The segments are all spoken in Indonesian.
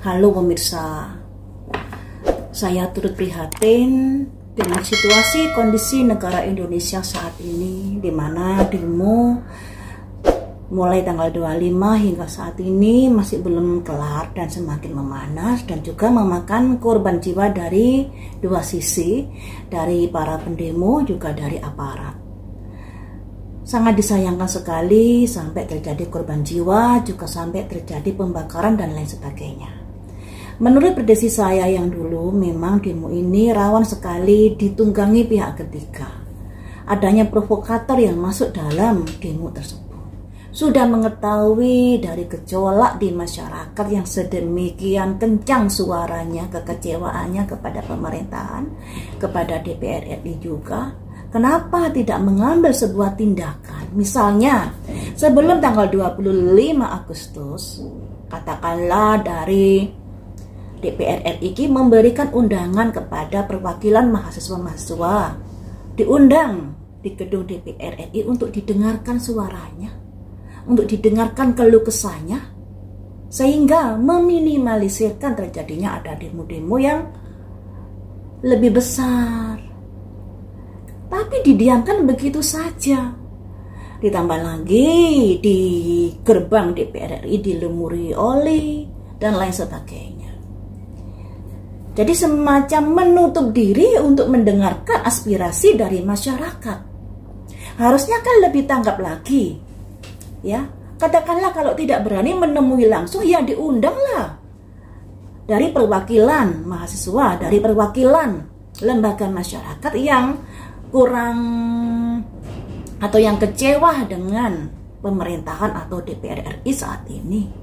Halo pemirsa, saya turut prihatin dengan situasi kondisi negara Indonesia saat ini, di mana demo mulai tanggal 25 hingga saat ini masih belum kelar dan semakin memanas, dan juga memakan korban jiwa dari dua sisi, dari para pendemo juga dari aparat. Sangat disayangkan sekali sampai terjadi korban jiwa, juga sampai terjadi pembakaran dan lain sebagainya. Menurut prediksi saya yang dulu, memang demo ini rawan sekali ditunggangi pihak ketiga. Adanya provokator yang masuk dalam demo tersebut. Sudah mengetahui dari gejolak di masyarakat yang sedemikian kencang suaranya, kekecewaannya kepada pemerintahan, kepada DPR RI juga. Kenapa tidak mengambil sebuah tindakan? Misalnya, sebelum tanggal 25 Agustus, katakanlah dari DPR RI memberikan undangan kepada perwakilan mahasiswa-mahasiswa, diundang di gedung DPR RI untuk didengarkan suaranya, untuk didengarkan keluh kesahnya, sehingga meminimalisirkan terjadinya ada demo-demo yang lebih besar. Tapi didiamkan begitu saja. Ditambah lagi di gerbang DPR RI dilumuri oli dan lain sebagainya. Jadi semacam menutup diri untuk mendengarkan aspirasi dari masyarakat. Harusnya kan lebih tanggap lagi. Ya, katakanlah kalau tidak berani menemui langsung, ya diundanglah dari perwakilan mahasiswa, dari perwakilan lembaga masyarakat yang kurang atau yang kecewa dengan pemerintahan atau DPR RI saat ini.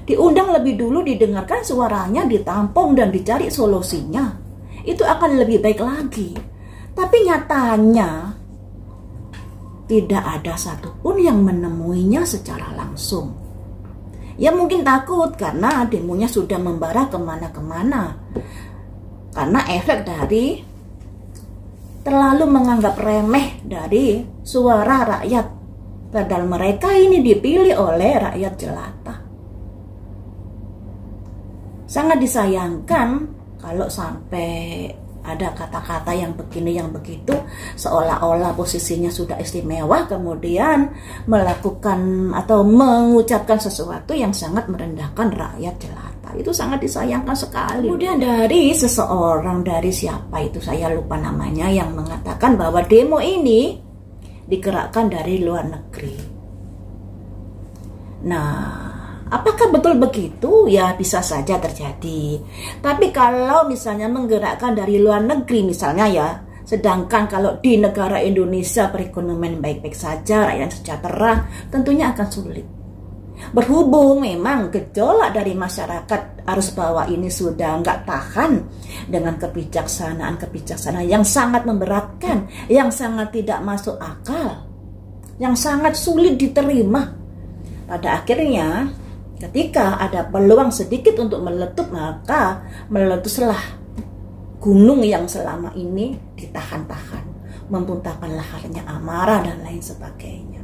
Diundang lebih dulu, didengarkan suaranya, ditampung dan dicari solusinya. Itu akan lebih baik lagi. Tapi nyatanya tidak ada satupun yang menemuinya secara langsung. Ya mungkin takut karena demonya sudah membara kemana-kemana. Karena efek dari terlalu menganggap remeh dari suara rakyat. Padahal mereka ini dipilih oleh rakyat jelata. Sangat disayangkan kalau sampai ada kata-kata yang begini, yang begitu, seolah-olah posisinya sudah istimewa, kemudian melakukan atau mengucapkan sesuatu yang sangat merendahkan rakyat jelata. Itu sangat disayangkan sekali. Kemudian dari seseorang, dari siapa itu saya lupa namanya, yang mengatakan bahwa demo ini digerakkan dari luar negeri. Nah, apakah betul begitu? Ya bisa saja terjadi. Tapi kalau misalnya menggerakkan dari luar negeri misalnya ya, sedangkan kalau di negara Indonesia perekonomian baik-baik saja, rakyat sejahtera, tentunya akan sulit. Berhubung memang gejolak dari masyarakat arus bawah ini sudah nggak tahan dengan kebijaksanaan yang sangat memberatkan, yang sangat tidak masuk akal, yang sangat sulit diterima. Pada akhirnya ketika ada peluang sedikit untuk meletup, maka meletuslah gunung yang selama ini ditahan-tahan, memuntahkan laharnya amarah dan lain sebagainya.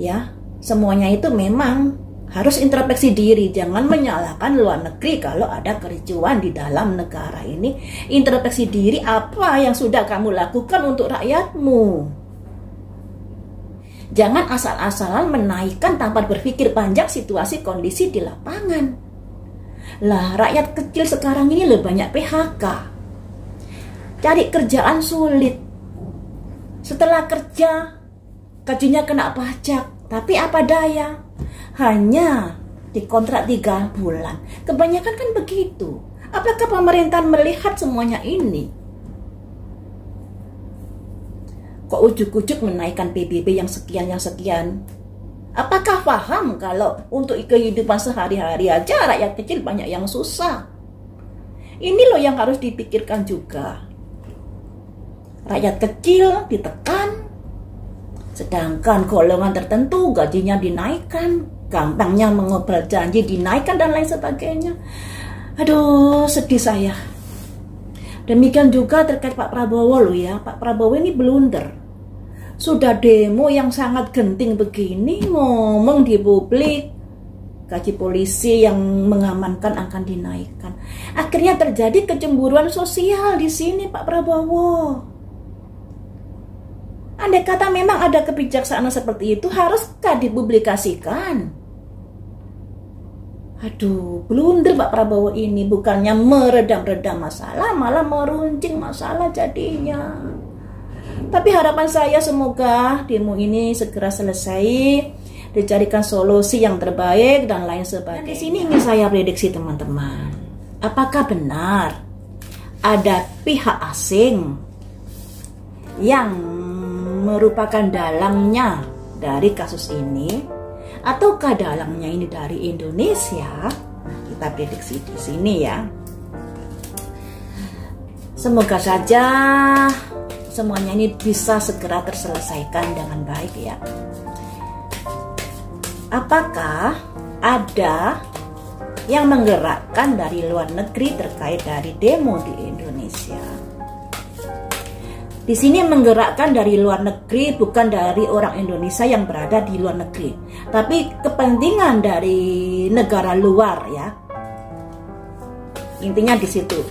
Ya, semuanya itu memang harus introspeksi diri, jangan menyalahkan luar negeri kalau ada kericuan di dalam negara ini. Introspeksi diri, apa yang sudah kamu lakukan untuk rakyatmu. Jangan asal-asalan menaikkan tanpa berpikir panjang situasi kondisi di lapangan. Lah, rakyat kecil sekarang ini lebih banyak PHK. Cari kerjaan sulit. Setelah kerja, gajinya kena pajak. Tapi apa daya? Hanya dikontrak 3 bulan. Kebanyakan kan begitu. Apakah pemerintah melihat semuanya ini? Kok ujuk-ujuk menaikkan PBB yang sekian? Apakah paham kalau untuk kehidupan sehari-hari aja rakyat kecil banyak yang susah? Ini loh yang harus dipikirkan juga. Rakyat kecil ditekan, sedangkan golongan tertentu gajinya dinaikkan, gampangnya mengobrol janji dinaikkan dan lain sebagainya. Aduh, sedih saya. Demikian juga terkait Pak Prabowo loh ya. Pak Prabowo ini blunder. Sudah demo yang sangat genting begini, ngomong di publik, gaji polisi yang mengamankan akan dinaikkan. Akhirnya terjadi kecemburuan sosial di sini, Pak Prabowo. Andai kata memang ada kebijaksanaan seperti itu, haruskah dipublikasikan? Aduh, blunder Pak Prabowo ini, bukannya meredam-redam masalah, malah meruncing masalah jadinya. Tapi harapan saya semoga demo ini segera selesai, dicarikan solusi yang terbaik dan lain sebagainya. Di sini ingin saya prediksi teman-teman, apakah benar ada pihak asing yang merupakan dalangnya dari kasus ini, ataukah dalangnya ini dari Indonesia? Kita prediksi di sini ya. Semoga saja semuanya ini bisa segera terselesaikan dengan baik ya. Apakah ada yang menggerakkan dari luar negeri terkait dari demo di Indonesia? Di sini menggerakkan dari luar negeri bukan dari orang Indonesia yang berada di luar negeri, tapi kepentingan dari negara luar ya. Intinya di situ.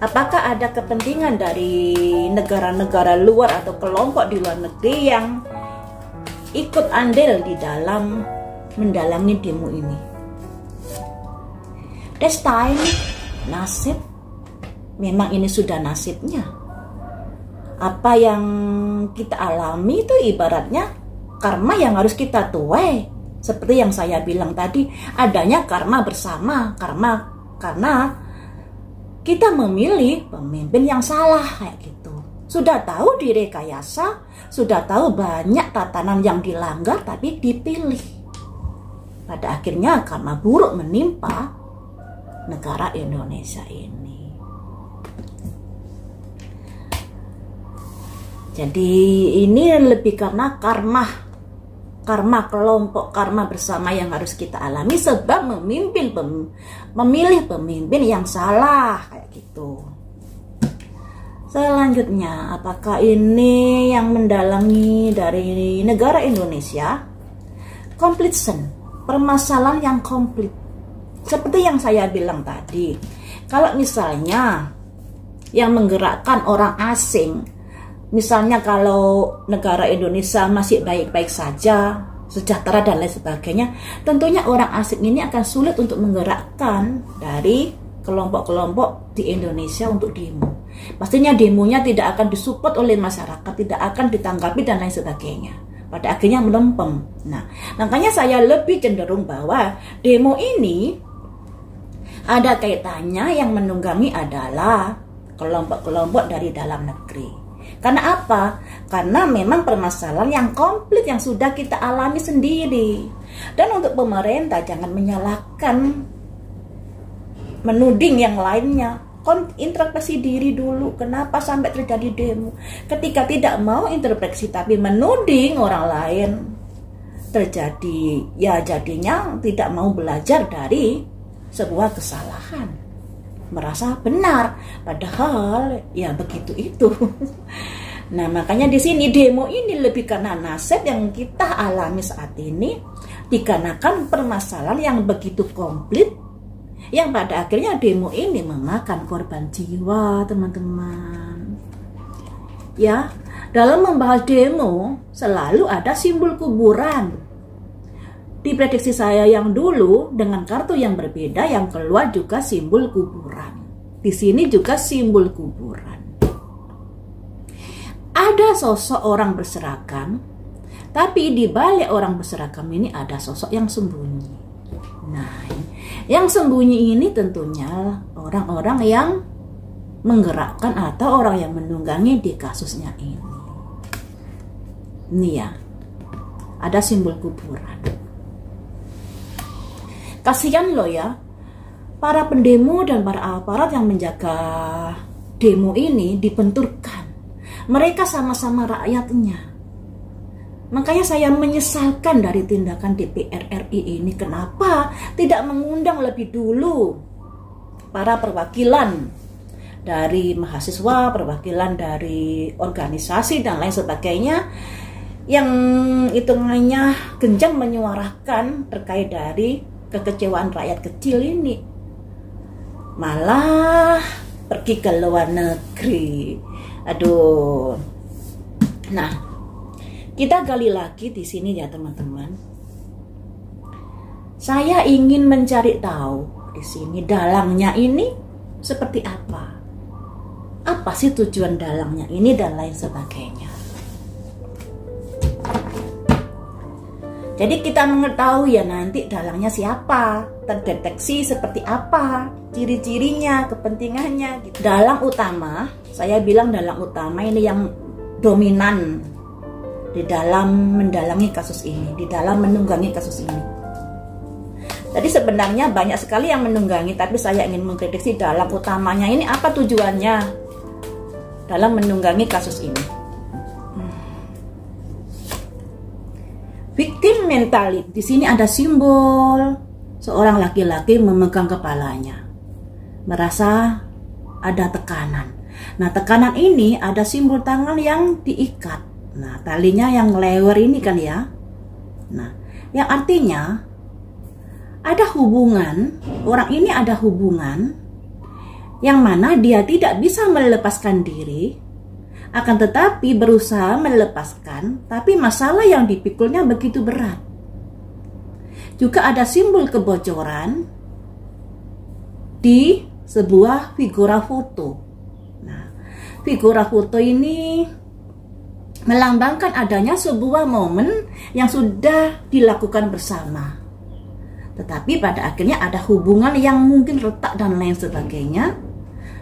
Apakah ada kepentingan dari negara-negara luar atau kelompok di luar negeri yang ikut andil di dalam mendalangi demo ini? This time, nasib, memang ini sudah nasibnya. Apa yang kita alami itu ibaratnya karma yang harus kita tuai. Seperti yang saya bilang tadi, adanya karma bersama, karena kita memilih pemimpin yang salah kayak gitu. Sudah tahu direkayasa, sudah tahu banyak tatanan yang dilanggar tapi dipilih. Pada akhirnya karma buruk menimpa negara Indonesia ini. Jadi ini lebih karena karma kelompok, karma bersama yang harus kita alami sebab memilih pemimpin yang salah kayak gitu. Selanjutnya, apakah ini yang mendalangi dari negara Indonesia? Completion, permasalahan yang komplit. Seperti yang saya bilang tadi, kalau misalnya yang menggerakkan orang asing, misalnya kalau negara Indonesia masih baik-baik saja, sejahtera dan lain sebagainya, tentunya orang asing ini akan sulit untuk menggerakkan dari kelompok-kelompok di Indonesia untuk demo. Pastinya demonya tidak akan disupport oleh masyarakat, tidak akan ditanggapi dan lain sebagainya. Pada akhirnya melempem. Nah, makanya saya lebih cenderung bahwa demo ini ada kaitannya yang menunggangi adalah kelompok-kelompok dari dalam negeri. Karena apa? Karena memang permasalahan yang komplit yang sudah kita alami sendiri. Dan untuk pemerintah jangan menyalahkan, menuding yang lainnya. Introspeksi diri dulu. Kenapa sampai terjadi demo? Ketika tidak mau introspeksi tapi menuding orang lain, terjadi ya jadinya tidak mau belajar dari sebuah kesalahan. Merasa benar, padahal ya begitu itu. Nah, makanya di sini demo ini lebih karena nasib yang kita alami saat ini, dikarenakan permasalahan yang begitu komplit, yang pada akhirnya demo ini memakan korban jiwa, teman-teman. Ya, dalam membahas demo selalu ada simbol kuburan. Di prediksi saya yang dulu dengan kartu yang berbeda, yang keluar juga simbol kuburan. Di sini juga simbol kuburan. Ada sosok orang berseragam, tapi di balik orang berseragam ini ada sosok yang sembunyi. Nah, yang sembunyi ini tentunya orang-orang yang menggerakkan atau orang yang menunggangi di kasusnya ini. Ini ya, ada simbol kuburan. Kasihan loh ya, para pendemo dan para aparat yang menjaga demo ini dibenturkan. Mereka sama-sama rakyatnya. Makanya saya menyesalkan dari tindakan DPR RI ini. Kenapa tidak mengundang lebih dulu para perwakilan dari mahasiswa, perwakilan dari organisasi dan lain sebagainya, yang hitungannya genjang menyuarakan terkait dari kekecewaan rakyat kecil ini, malah pergi ke luar negeri. Aduh. Nah, kita gali lagi di sini ya teman-teman. Saya ingin mencari tahu di sini dalangnya ini seperti apa. Apa sih tujuan dalangnya ini dan lain sebagainya. Jadi kita mengetahui ya nanti dalangnya siapa, terdeteksi seperti apa, ciri-cirinya, kepentingannya gitu. Dalang utama, saya bilang dalang utama ini yang dominan di dalam mendalangi kasus ini, di dalam menunggangi kasus ini. Jadi sebenarnya banyak sekali yang menunggangi, tapi saya ingin memprediksi dalang utamanya ini apa tujuannya dalam menunggangi kasus ini. Victim mentality. Di sini ada simbol seorang laki-laki memegang kepalanya, merasa ada tekanan. Nah, tekanan ini ada simbol tangan yang diikat. Nah, talinya yang lewer ini kan ya. Nah, yang artinya ada hubungan, orang ini ada hubungan yang mana dia tidak bisa melepaskan diri, akan tetapi berusaha melepaskan, tapi masalah yang dipikulnya begitu berat. Juga ada simbol kebocoran di sebuah figura foto. Nah, figura foto ini melambangkan adanya sebuah momen yang sudah dilakukan bersama. Tetapi pada akhirnya ada hubungan yang mungkin retak dan lain sebagainya.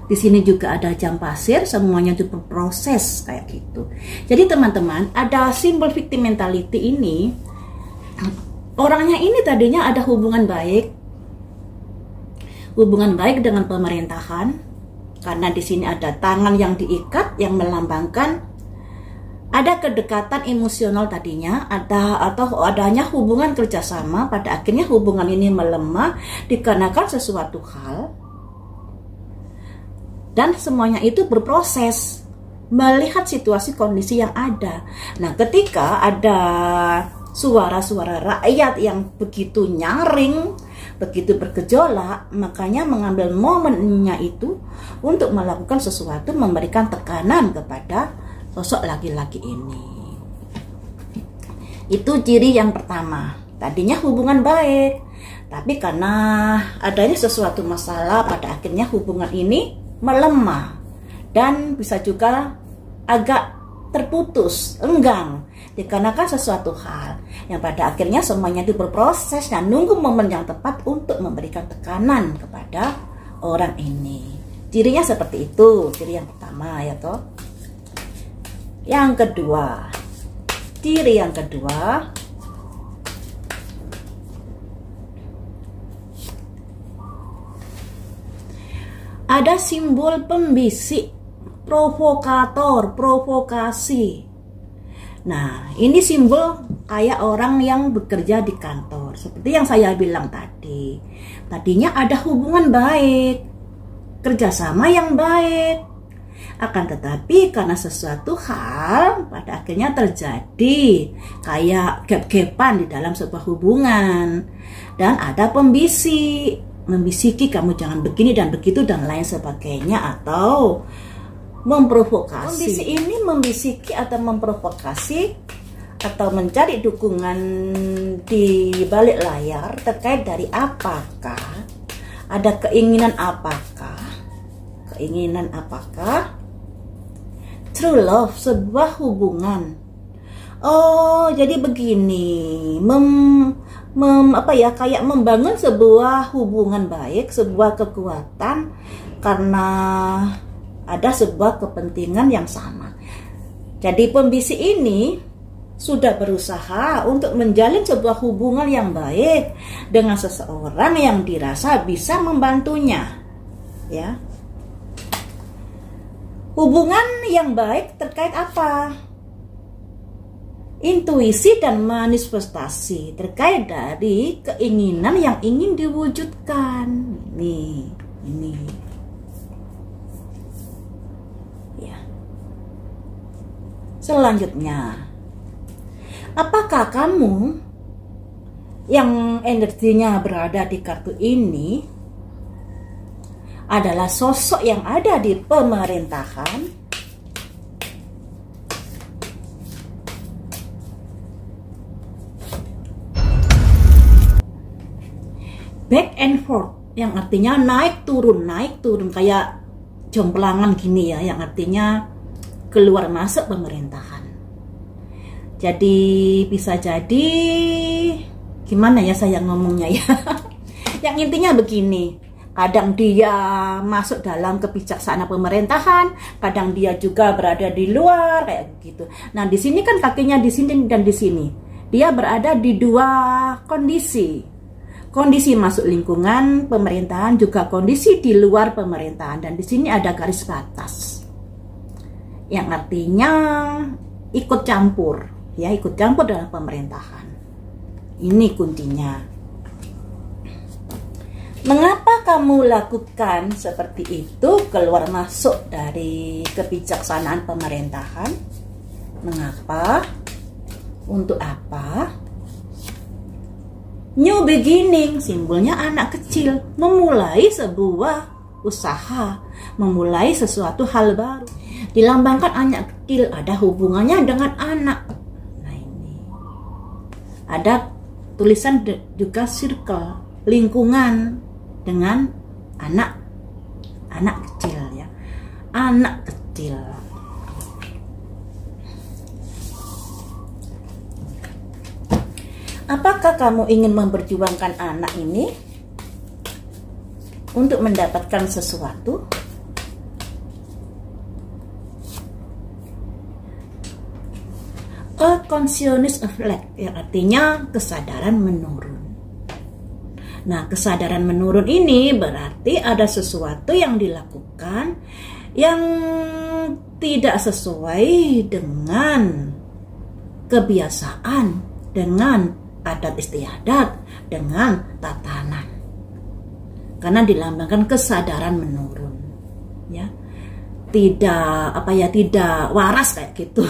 Di sini juga ada jam pasir, semuanya itu berproses kayak gitu. Jadi teman-teman, ada simbol victim mentality ini, orangnya ini tadinya ada hubungan baik dengan pemerintahan, karena di sini ada tangan yang diikat yang melambangkan ada kedekatan emosional tadinya, atau adanya hubungan kerjasama. Pada akhirnya hubungan ini melemah dikarenakan sesuatu hal. Dan semuanya itu berproses melihat situasi kondisi yang ada. Nah, ketika ada suara-suara rakyat yang begitu nyaring, begitu bergejolak, makanya mengambil momennya itu untuk melakukan sesuatu, memberikan tekanan kepada sosok laki-laki ini. Itu ciri yang pertama. Tadinya hubungan baik, tapi karena adanya sesuatu masalah, pada akhirnya hubungan ini melemah dan bisa juga agak terputus, enggang dikarenakan sesuatu hal yang pada akhirnya semuanya itu berproses dan nunggu momen yang tepat untuk memberikan tekanan kepada orang ini. Cirinya seperti itu, ciri yang pertama ya toh. Yang kedua, ciri yang kedua, ada simbol pembisik, provokator, provokasi. Nah, ini simbol kayak orang yang bekerja di kantor. Seperti yang saya bilang tadi. Tadinya ada hubungan baik, kerjasama yang baik. Akan tetapi karena sesuatu hal pada akhirnya terjadi kayak gap-gapan di dalam sebuah hubungan. Dan ada pembisik, membisiki kamu jangan begini dan begitu dan lain sebagainya, atau memprovokasi. Pembisik ini membisiki atau memprovokasi atau mencari dukungan di balik layar terkait dari apakah ada keinginan true love, sebuah hubungan. Oh, jadi begini, kayak membangun sebuah hubungan baik, sebuah kekuatan karena ada sebuah kepentingan yang sama. Jadi pembisik ini sudah berusaha untuk menjalin sebuah hubungan yang baik dengan seseorang yang dirasa bisa membantunya, ya. Hubungan yang baik terkait apa? Intuisi dan manifestasi terkait dari keinginan yang ingin diwujudkan. Ini. Ya. Selanjutnya, apakah kamu yang energinya berada di kartu ini adalah sosok yang ada di pemerintahan, back and forth, yang artinya naik turun kayak jomplangan gini ya, yang artinya keluar masuk pemerintahan. Jadi bisa jadi gimana ya saya ngomongnya ya. Yang intinya begini, kadang dia masuk dalam kebijaksanaan pemerintahan, kadang dia juga berada di luar kayak gitu. Nah, di sini kan kakinya di sini dan di sini. Dia berada di dua kondisi. Kondisi masuk lingkungan pemerintahan, juga kondisi di luar pemerintahan, dan di sini ada garis batas. Yang artinya ikut campur, ya, ikut campur dalam pemerintahan. Ini kuncinya. Mengapa kamu lakukan seperti itu, keluar masuk dari kebijaksanaan pemerintahan? Mengapa? Untuk apa? New beginning, simbolnya anak kecil, memulai sebuah usaha, memulai sesuatu hal baru. Dilambangkan anak kecil, ada hubungannya dengan anak. Nah, ini ada tulisan juga circle, lingkungan dengan anak kecil ya, anak kecil. Apakah kamu ingin memperjuangkan anak ini untuk mendapatkan sesuatu? A consciousness of lack, yang artinya kesadaran menurun. Nah, kesadaran menurun ini berarti ada sesuatu yang dilakukan yang tidak sesuai dengan kebiasaan, dengan adat istiadat, dengan tatanan. Karena dilambangkan kesadaran menurun, ya. Tidak waras kayak gitu.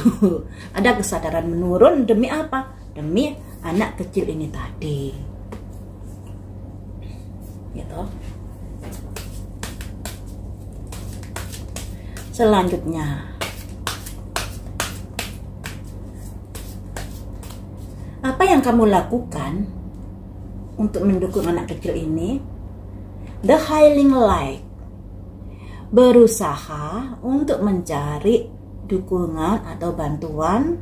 Ada kesadaran menurun demi apa? Demi anak kecil ini tadi. Gitu. Selanjutnya, apa yang kamu lakukan untuk mendukung anak kecil ini? The Healing Light, berusaha untuk mencari dukungan atau bantuan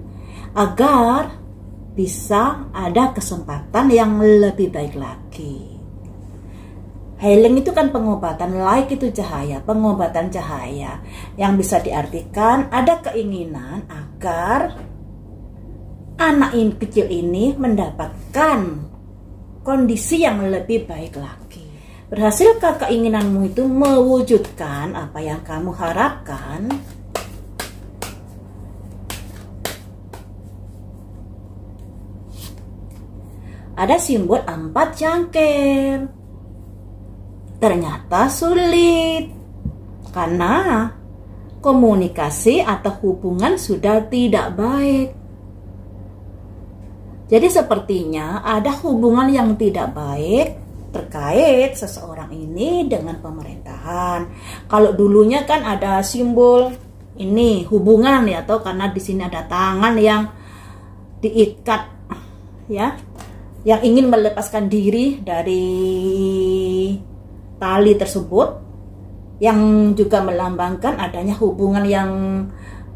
agar bisa ada kesempatan yang lebih baik lagi. Healing itu kan pengobatan, light itu cahaya, pengobatan cahaya, yang bisa diartikan ada keinginan agar anak kecil ini mendapatkan kondisi yang lebih baik lagi. Berhasilkah keinginanmu itu mewujudkan apa yang kamu harapkan? Ada simbol 4 cangkir. Ternyata sulit karena komunikasi atau hubungan sudah tidak baik. Jadi sepertinya ada hubungan yang tidak baik terkait seseorang ini dengan pemerintahan. Kalau dulunya kan ada simbol ini hubungan ya, atau karena di sini ada tangan yang diikat ya, yang ingin melepaskan diri dari tali tersebut, yang juga melambangkan adanya hubungan yang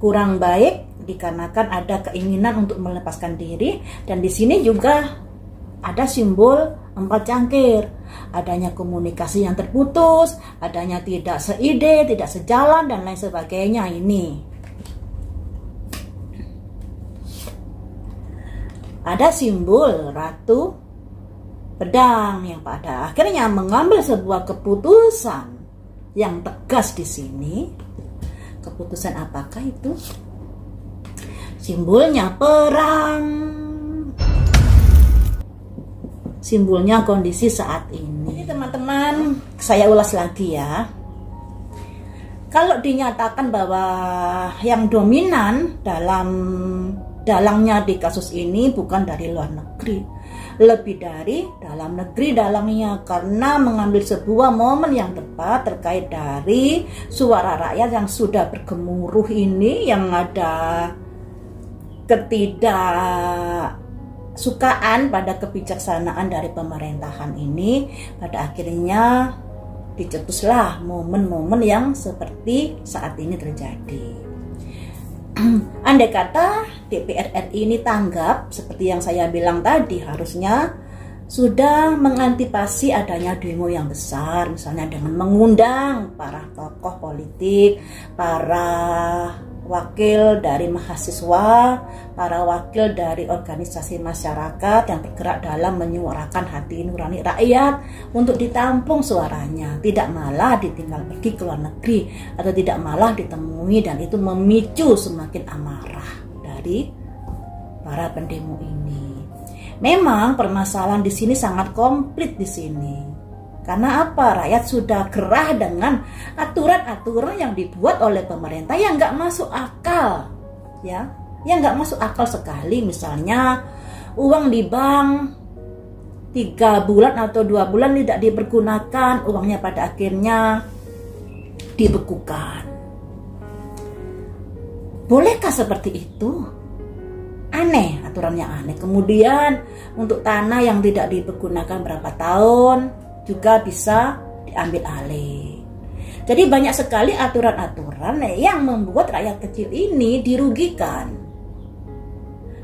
kurang baik dikarenakan ada keinginan untuk melepaskan diri. Dan di sini juga ada simbol 4 cangkir, adanya komunikasi yang terputus, adanya tidak seide, tidak sejalan, dan lain sebagainya. Ini ada simbol Ratu Pedang yang pada akhirnya mengambil sebuah keputusan yang tegas di sini. Keputusan apakah itu? Simbolnya perang. Simbolnya kondisi saat ini. Jadi teman-teman, saya ulas lagi ya. Kalau dinyatakan bahwa yang dominan dalangnya di kasus ini bukan dari luar negeri, lebih dari dalam negeri dalangnya, karena mengambil sebuah momen yang tepat terkait dari suara rakyat yang sudah bergemuruh ini, yang ada ketidaksukaan pada kebijaksanaan dari pemerintahan ini. Pada akhirnya dicetuslah momen-momen yang seperti saat ini terjadi. Andai kata DPR RI ini tanggap seperti yang saya bilang tadi, harusnya sudah mengantisipasi adanya demo yang besar, misalnya dengan mengundang para tokoh politik, para wakil dari mahasiswa, para wakil dari organisasi masyarakat yang bergerak dalam menyuarakan hati nurani rakyat untuk ditampung suaranya, tidak malah ditinggal pergi ke luar negeri atau tidak malah ditemui, dan itu memicu semakin amarah dari para pendemo ini. Memang permasalahan di sini sangat komplit di sini. Karena apa? Rakyat sudah gerah dengan aturan-aturan yang dibuat oleh pemerintah yang nggak masuk akal, ya, yang nggak masuk akal sekali. Misalnya uang di bank 3 bulan atau 2 bulan tidak dipergunakan, uangnya pada akhirnya dibekukan. Bolehkah seperti itu? Aneh, aturannya aneh. Kemudian untuk tanah yang tidak dipergunakan berapa tahun juga bisa diambil alih. Jadi banyak sekali aturan-aturan yang membuat rakyat kecil ini dirugikan.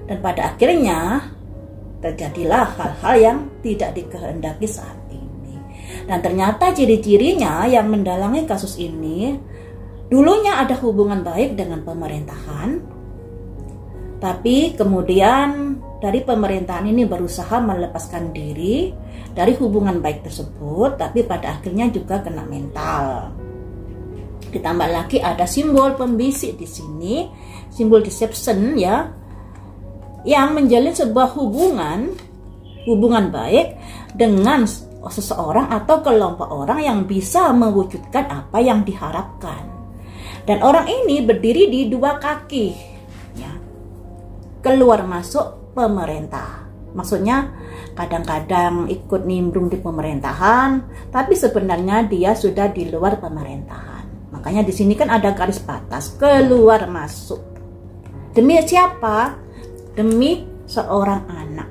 Dan pada akhirnya terjadilah hal-hal yang tidak dikehendaki saat ini. Dan ternyata ciri-cirinya yang mendalangi kasus ini, dulunya ada hubungan baik dengan pemerintahan, tapi kemudian dari pemerintahan ini berusaha melepaskan diri dari hubungan baik tersebut, tapi pada akhirnya juga kena mental. Ditambah lagi ada simbol pembisik di sini, simbol deception, ya, yang menjalin sebuah hubungan baik dengan seseorang atau kelompok orang yang bisa mewujudkan apa yang diharapkan. Dan orang ini berdiri di 2 kaki, ya, keluar masuk pemerintah. Maksudnya kadang-kadang ikut nimbrung di pemerintahan, tapi sebenarnya dia sudah di luar pemerintahan. Makanya di sini kan ada garis batas keluar masuk. Demi siapa? Demi seorang anak.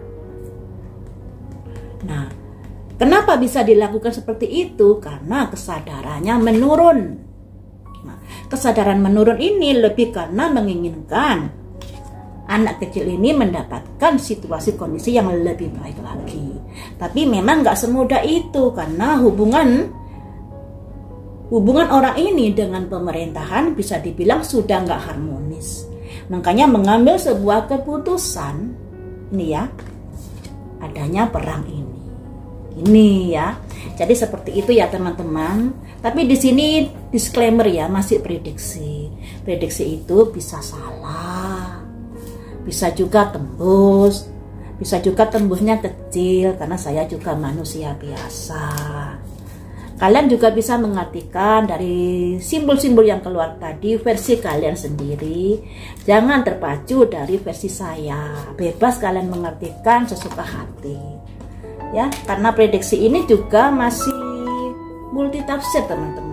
Nah, kenapa bisa dilakukan seperti itu? Karena kesadarannya menurun. Nah, kesadaran menurun ini lebih karena menginginkan anak kecil ini mendapatkan situasi kondisi yang lebih baik lagi. Tapi memang nggak semudah itu, karena hubungan orang ini dengan pemerintahan bisa dibilang sudah nggak harmonis. Makanya mengambil sebuah keputusan ini, ya, adanya perang ini ya. Jadi seperti itu ya teman-teman. Tapi di sini disclaimer ya, masih prediksi. Prediksi itu bisa salah, bisa juga tembus, bisa juga tembusnya kecil, karena saya juga manusia biasa. Kalian juga bisa mengartikan dari simbol-simbol yang keluar tadi versi kalian sendiri. Jangan terpacu dari versi saya. Bebas kalian mengartikan sesuka hati. Ya, karena prediksi ini juga masih multitafsir teman-teman.